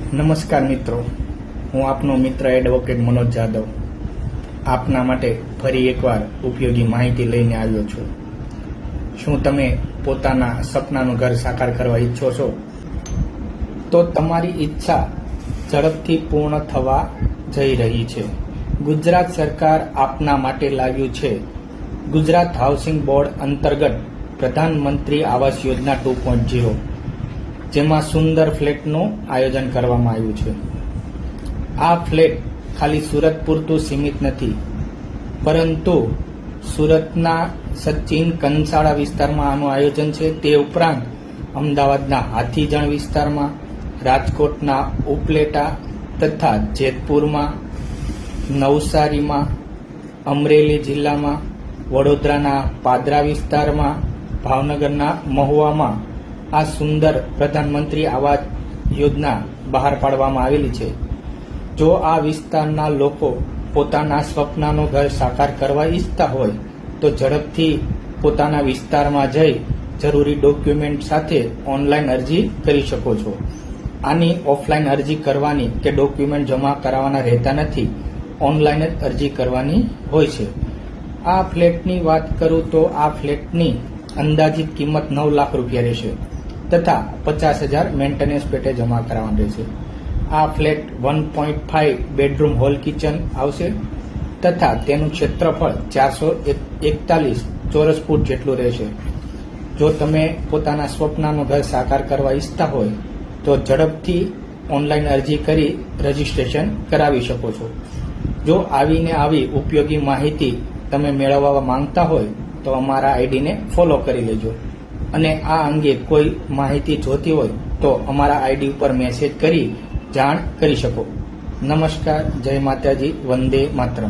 નમસ્કાર મિત્રો, હું આપનો મિત્ર એડવોકેટ મનોજ જાદવ આપના માટે ફરી એકવાર ઉપયોગી માહિતી લઈને આવ્યો છું. શું તમે પોતાના સપનાનું ઘર સાકાર કરવા ઈચ્છો છો? તો તમારી ઈચ્છા ઝડપથી પૂર્ણ થવા જઈ રહી છે. ગુજરાત સરકાર આપના માટે લાવ્યું છે ગુજરાત હાઉસિંગ બોર્ડ અંતર્ગત પ્રધાનમંત્રી આવાસ યોજના 2.0, જેમાં સુંદર ફ્લેટનું આયોજન કરવામાં આવ્યું છે. આ ફ્લેટ ખાલી સુરત પૂરતું સીમિત નથી, પરંતુ સુરતના સચિન કંસાળા વિસ્તારમાં આનું આયોજન છે. તે ઉપરાંત અમદાવાદના હાથીજણ વિસ્તારમાં, રાજકોટના ઉપલેટા તથા જેતપુરમાં, નવસારીમાં, અમરેલી જિલ્લામાં, વડોદરાના પાદરા વિસ્તારમાં, ભાવનગરના મહુવામાં આ સુંદર પ્રધાનમંત્રી આવાસ યોજના બહાર પાડવામાં આવેલી છે. જો આ વિસ્તારના લોકો પોતાના સ્વપ્નનું ઘર સાકાર કરવા ઈચ્છતા હોય તો ઝડપથી પોતાના વિસ્તારમાં જઈ જરૂરી ડોક્યુમેન્ટ સાથે ઓનલાઈન અરજી કરી શકો છો. આની ઓફલાઈન અરજી કરવાની કે ડોક્યુમેન્ટ જમા કરાવવાના રહેતા નથી, ઓનલાઈન જ અરજી કરવાની હોય છે. આ ફ્લેટની વાત કરું તો આ ફ્લેટની અંદાજિત કિંમત 9 લાખ રૂપિયા રહેશે તથા 50,000 મેન્ટેનન્સ પેટે જમા કરાવવાનું રહેશે. આ ફ્લેટ 1.5 બેડરૂમ હોલ કિચન આવશે તથા તેનું ક્ષેત્રફળ 441 ચોરસ ફૂટ જેટલું રહેશે. જો તમે પોતાના સ્વપ્નનું ઘર સાકાર કરવા ઈચ્છતા હોય તો ઝડપથી ઓનલાઈન અરજી કરી રજીસ્ટ્રેશન કરાવી શકો છો. જો આવી ઉપયોગી માહિતી તમે મેળવવા માંગતા હોય તો અમારા આઈડીને ફોલો કરી લેજો, અને આ અંગે કોઈ માહિતી જોતી હોય તો અમારા આઈડી ઉપર મેસેજ કરી જાણ કરી શકો. નમસ્કાર, જય માતાજી, વંદે માતરમ.